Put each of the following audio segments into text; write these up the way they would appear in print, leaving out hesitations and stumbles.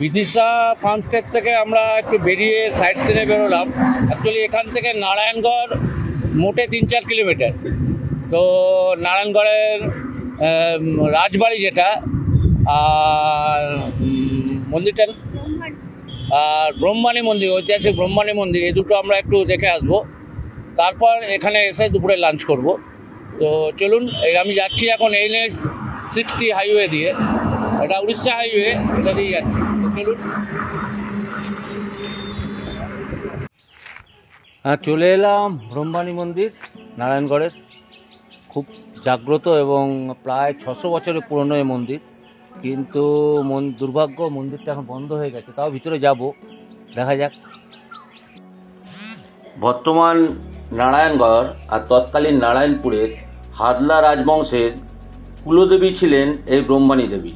বিদিশা ফার্মস্টেড থেকে আমরা একটু বেরিয়ে সাইড সিনে বেরোলাম। অ্যাকচুয়ালি এখান থেকে নারায়ণগড় মোটে 3-4 কিলোমিটার। তো নারায়ণগড়ের রাজবাড়ি যেটা আর মন্দিরটা আর ব্রহ্মাণী মন্দির, ঐতিহাসিক ব্রহ্মাণী মন্দির, এই দুটো আমরা একটু দেখে আসবো। তারপর এখানে এসে দুপুরে লাঞ্চ করব। তো চলুন, আমি যাচ্ছি এখন NH-60 হাইওয়ে দিয়ে, এটা উড়িষ্যা হাইওয়ে, এটা দিয়ে যাচ্ছি। তো চলুন। চলে এলাম ব্রহ্মাণী মন্দির, নারায়ণগড়ের খুব জাগ্রত এবং প্রায় 600 বছরের পুরনো এই মন্দির। কিন্তু দুর্ভাগ্য, মন্দিরটা এখন বন্ধ হয়ে গেছে। তাও ভিতরে যাব, দেখা যাক। বর্তমান নারায়ণগড় আর তৎকালীন নারায়ণপুরের হাদলা রাজবংশের কুলদেবী ছিলেন এই ব্রহ্মাণী দেবী।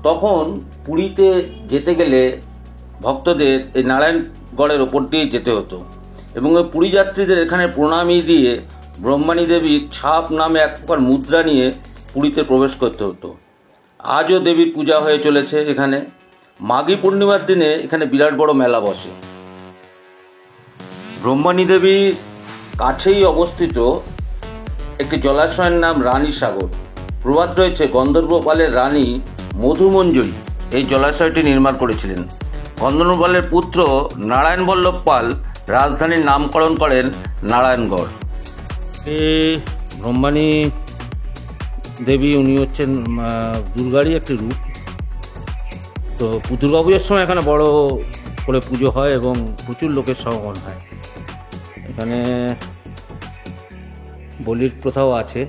তখন পুরীতে যেতে গেলে ভক্তদের এই নারায়ণগড়ের ওপর দিয়ে যেতে হতো এবং ওই পুরী যাত্রীদের এখানে প্রণামী দিয়ে ব্রহ্মাণী দেবীর ছাপ নামে এক প্রকার মুদ্রা নিয়ে পুরীতে প্রবেশ করতে হতো। আজও দেবীর পূজা হয়ে চলেছে এখানে। মাঘী পূর্ণিমার দিনে এখানে বিরাট বড় মেলা বসে। ব্রহ্মাণী দেবীর কাছেই অবস্থিত একটি জলাশয়ের নাম রানী সাগর। প্রবাদ রয়েছে গন্ধর্বপালের রানী মধুমঞ্জরী এই জলাশয়টি নির্মাণ করেছিলেন। গন্ধর্বপালের পুত্র নারায়ণ বল্লভ পাল রাজধানীর নামকরণ করেন নারায়ণগড়। ব্রহ্মাণী দেবী উনি হচ্ছেন দুর্গারই একটি রূপ। তো দুর্গাপুজোর সময় এখানে বড় করে পুজো হয় এবং প্রচুর লোকের সমাগম হয়। এখানে বলির প্রথাও আছে।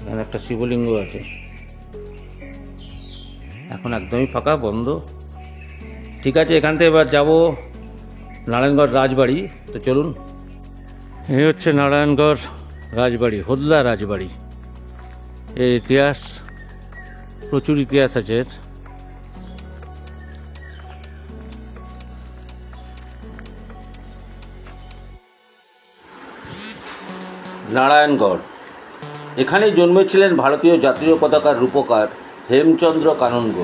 এখানে একটা শিবলিঙ্গ আছে। এখন একদমই ফাঁকা, বন্ধ। ঠিক আছে, এখান থেকে এবার যাব নারায়ণগড় রাজবাড়ি। তো চলুন। এই হচ্ছে নারায়ণগড় রাজবাড়ি, হোদলা রাজবাড়ি। এর ইতিহাস, প্রচুর ইতিহাস আছে এর। নারায়ণগড়, এখানেই জন্মেছিলেন ভারতীয় জাতীয় পতাকার রূপকার হেমচন্দ্র কানন্দ।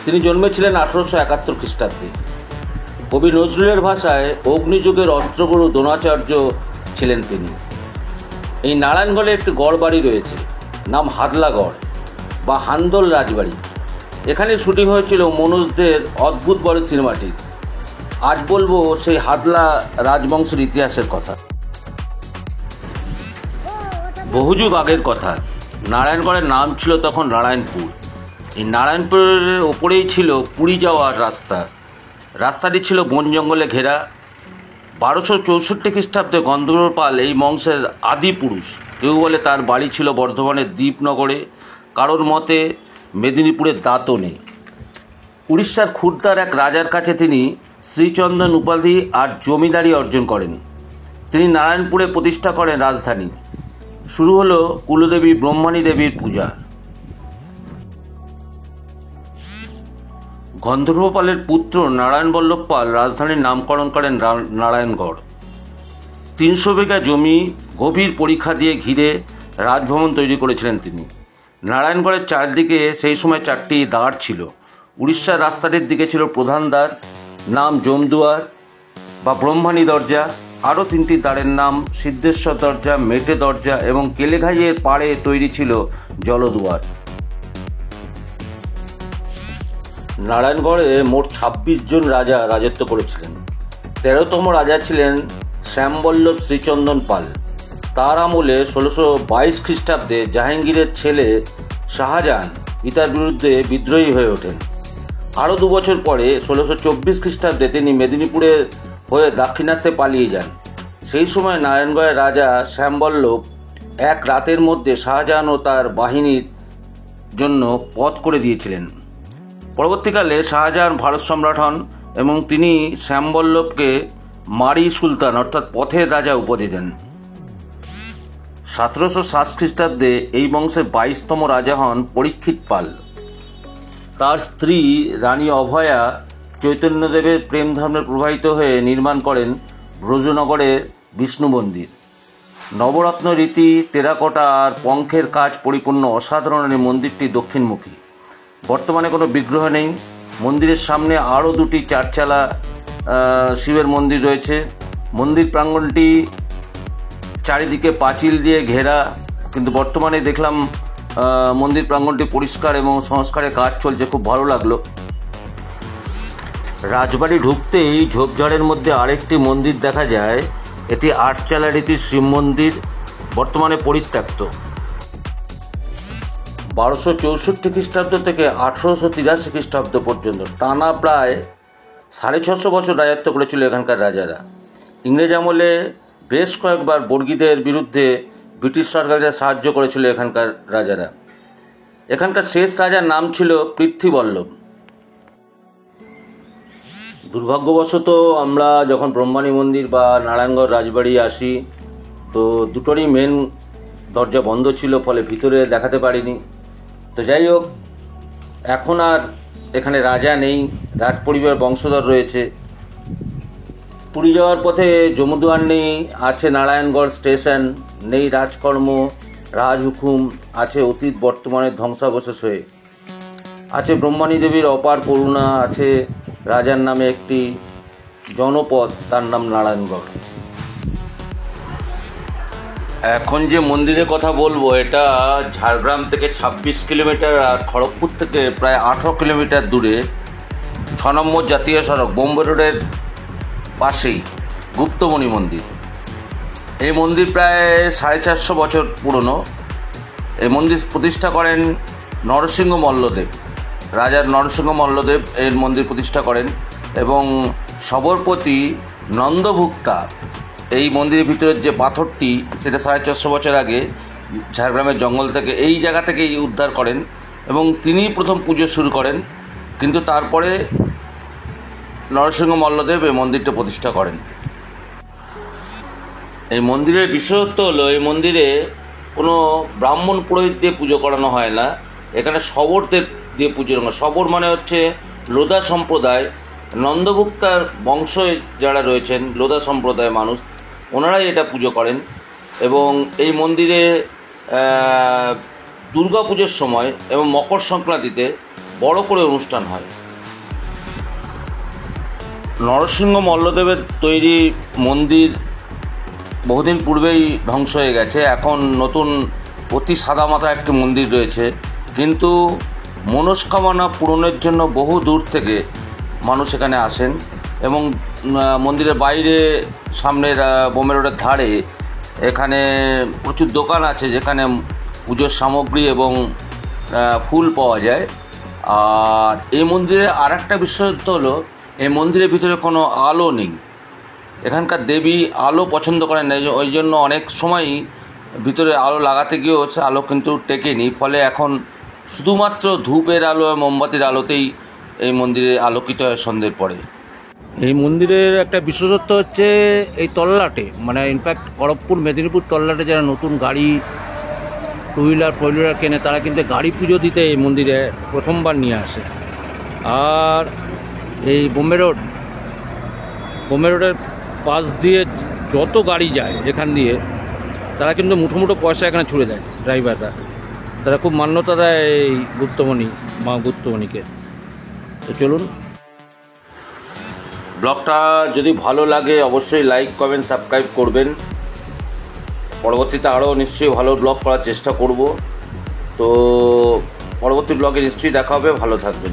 তিনি জন্মেছিলেন 1871 খ্রিস্টাব্দে। কবি নজরুলের ভাষায় অগ্নিযুগের অস্ত্রগুরু দ্রোণাচার্য ছিলেন তিনি। এই নারায়ণগড়ে একটি গড় বাড়ি রয়েছে, নাম হাদলাগড় বা হান্দল রাজবাড়ি। এখানে শুটিং হয়েছিল মনোজদের অদ্ভুত বড় সিনেমাটি। আজ বলবো সেই হাদলা রাজবংশের ইতিহাসের কথা। বহুযুগ আগের কথা। নারায়ণগড়ের নাম ছিল তখন নারায়ণপুর। এই নারায়ণপুরের ওপরেই ছিল পুরী যাওয়ার রাস্তা। রাস্তাটি ছিল বন জঙ্গলে ঘেরা। 1264 খ্রিস্টাব্দে গন্ধর্বপাল এই বংশের আদি পুরুষ। কেউ বলে তার বাড়ি ছিল বর্ধমানের দ্বীপনগরে, কারোর মতে মেদিনীপুরের দাঁতনে। উড়িষ্যার খুর্দার এক রাজার কাছে তিনি শ্রীচন্দন উপাধি আর জমিদারি অর্জন করেন। তিনি নারায়ণপুরে প্রতিষ্ঠা করেন রাজধানী। শুরু হলো কুলদেবী ব্রহ্মাণী দেবীর পূজা। গন্ধর্বপালের পুত্র নারায়ণ বল্লভ পাল রাজধানীর নামকরণ করেন নারায়ণগড়। 300 বিঘা জমি গভীর পরিখা দিয়ে ঘিরে রাজভবন তৈরি করেছিলেন তিনি। নারায়ণগড়ের চারদিকে সেই সময় 4টি দ্বার ছিল। উড়িষ্যার রাস্তাটির দিকে ছিল প্রধান দ্বার, নাম জমদুয়ার বা ব্রহ্মাণী দরজা। আরও 3টি দ্বারের নাম সিদ্ধেশ্বর দরজা, মেটে দরজা এবং কেলেঘাইয়ের পাড়ে তৈরি ছিল জলদুয়ার। নারায়ণগড়ে মোট 26 জন রাজা রাজত্ব করেছিলেন। 13তম রাজা ছিলেন শ্যামবল্লভ শ্রীচন্দন পাল। তার আমলে 1622 খ্রিস্টাব্দে জাহাঙ্গীরের ছেলে শাহজাহান পিতার বিরুদ্ধে বিদ্রোহী হয়ে ওঠেন। আরও 2 বছর পরে 1624 খ্রিস্টাব্দে তিনি মেদিনীপুরের হয়ে দাক্ষিণাত্যে পালিয়ে যান। সেই সময় নারায়ণগড়ের রাজা শ্যামবল্লভ এক রাতের মধ্যে শাহজাহান ও তার বাহিনীর জন্য পথ করে দিয়েছিলেন। পরবর্তীকালে শাহজাহান ভারত সম্রাট হন এবং তিনি শ্যামবল্লভকে মারি সুলতান অর্থাৎ পথের রাজা উপাধি দেন। 1707 খ্রিস্টাব্দে এই বংশের 22তম রাজা হন পরীক্ষিত পাল। তার স্ত্রী রানী অভয়া চৈতন্যদেবের প্রেম ধর্মে প্রবাহিত হয়ে নির্মাণ করেন ব্রজনগরে বিষ্ণু মন্দির। নবরত্ন রীতি, টেরাকোটা আর পঙ্খের কাজ পরিপূর্ণ অসাধারণ এই মন্দিরটি দক্ষিণমুখী। বর্তমানে কোনো বিগ্রহ নেই। মন্দিরের সামনে আরও দুটি চারচালা শিবের মন্দির রয়েছে। মন্দির প্রাঙ্গণটি চারিদিকে পাঁচিল দিয়ে ঘেরা, কিন্তু বর্তমানে দেখলাম মন্দির প্রাঙ্গণটি পরিষ্কার এবং সংস্কারের কাজ চলছে, খুব ভালো লাগলো। রাজবাড়ি ঢুকতেই ঝোপঝাড়ের মধ্যে আরেকটি মন্দির দেখা যায়। এটি আটচালা রীতির শিব মন্দির, বর্তমানে পরিত্যক্ত। 1264 খ্রিস্টাব্দ থেকে 1883 খ্রিস্টাব্দ পর্যন্ত টানা প্রায় 650 বছর রাজত্ব করেছিল এখানকার রাজারা। ইংরেজ আমলে বেশ কয়েকবার বর্গীদের বিরুদ্ধে ব্রিটিশ সরকারকে সাহায্য করেছিল এখানকার রাজারা। এখানকার শেষ রাজার নাম ছিল পৃথ্বীবল্লভ। দুর্ভাগ্যবশত আমরা যখন ব্রহ্মাণী মন্দির বা নারায়ণগড় রাজবাড়ি আসি, তো দুটোরই মেন দরজা বন্ধ ছিল, ফলে ভিতরে দেখাতে পারিনি। তো যাই হোক, এখন আর এখানে রাজা নেই, রাজ পরিবার বংশধর রয়েছে। পুরী যাওয়ার পথে জমুদুয়ার নেই, আছে নারায়ণগড় স্টেশন, নেই রাজকর্ম, রাজহুকুম, আছে অতীত বর্তমানের ধ্বংসাবশেষ হয়ে, আছে ব্রহ্মাণী দেবীর অপার করুণা, আছে রাজার নামে একটি জনপদ, তার নাম নারায়ণগড়। এখন যে মন্দিরের কথা বলবো, এটা ঝাড়গ্রাম থেকে 26 কিলোমিটার আর খড়গপুর থেকে প্রায় 18 কিলোমিটার দূরে 6 নম্বর জাতীয় সড়ক বোম্বে রোডের পাশেই গুপ্তমণি মন্দির। এই মন্দির প্রায় 450 বছর পুরনো। এই মন্দির প্রতিষ্ঠা করেন নরসিংহ মল্লদেব। রাজার নরসিংহ মল্লদেব এর মন্দির প্রতিষ্ঠা করেন এবং সবরপতি নন্দভুক্তা এই মন্দিরের ভিতরের যে পাথরটি, সেটা 450 বছর আগে ঝাড়গ্রামের জঙ্গল থেকে এই জায়গা থেকেই উদ্ধার করেন এবং তিনিই প্রথম পুজো শুরু করেন। কিন্তু তারপরে নরসিংহ মল্লদেব এই মন্দিরটা প্রতিষ্ঠা করেন। এই মন্দিরের বিশেষত্ব হলো, এই মন্দিরে কোনো ব্রাহ্মণ পুরোহিত দিয়ে পুজো করানো হয় না। এখানে শবরদের দিয়ে পুজো করানো। শবর মানে হচ্ছে লোধা সম্প্রদায়, নন্দভুক্তার বংশ যারা রয়েছেন লোধা সম্প্রদায়ের মানুষ, ওনারাই এটা পুজো করেন। এবং এই মন্দিরে দুর্গা পুজোর সময় এবং মকর সংক্রান্তিতে বড় করে অনুষ্ঠান হয়। নরসিংহ মল্লদেবের তৈরি মন্দির বহুদিন পূর্বেই ধ্বংস হয়ে গেছে। এখন নতুন অতি সাদামাটা একটি মন্দির রয়েছে, কিন্তু মনস্কামনা পূরণের জন্য বহু দূর থেকে মানুষ এখানে আসেন। এবং মন্দিরের বাইরে সামনের বোম্বে রোডের ধারে এখানে প্রচুর দোকান আছে, যেখানে পুজোর সামগ্রী এবং ফুল পাওয়া যায়। আর এই মন্দিরে আর একটা বিশেষত্ব হলো, এই মন্দিরের ভিতরে কোনো আলো নেই। এখানকার দেবী আলো পছন্দ করেন না, ওই জন্য অনেক সময়ই ভিতরে আলো লাগাতে গিয়েও সে আলো কিন্তু টেকেনি। ফলে এখন শুধুমাত্র ধূপের আলো আর মোমবাতির আলোতেই এই মন্দিরে আলোকিত হয় সন্ধ্যের পরে। এই মন্দিরের একটা বিশেষত্ব হচ্ছে এই তল্লাটে, মানে ইনফ্যাক্ট খড়গপুর মেদিনীপুর তল্লাটে যারা নতুন গাড়ি টু হুইলার ফোর হুইলার কেনে, তারা কিন্তু গাড়ি পুজো দিতে এই মন্দিরে প্রথমবার নিয়ে আসে। আর এই বোম্বে রোডের পাশ দিয়ে যত গাড়ি যায় যেখান দিয়ে, তারা কিন্তু মুঠো মুঠো পয়সা এখানে ছুড়ে দেয় ড্রাইভাররা। তারা খুব মান্যতা দেয় এই মা গুপ্তমণিকে। তো চলুন, ব্লগটা যদি ভালো লাগে অবশ্যই লাইক, কমেন্ট, সাবস্ক্রাইব করবেন। পরবর্তীতে আরও নিশ্চয়ই ভালো ব্লগ করার চেষ্টা করব। তো পরবর্তী ব্লগে নিশ্চয়ই দেখা হবে। ভালো থাকবেন।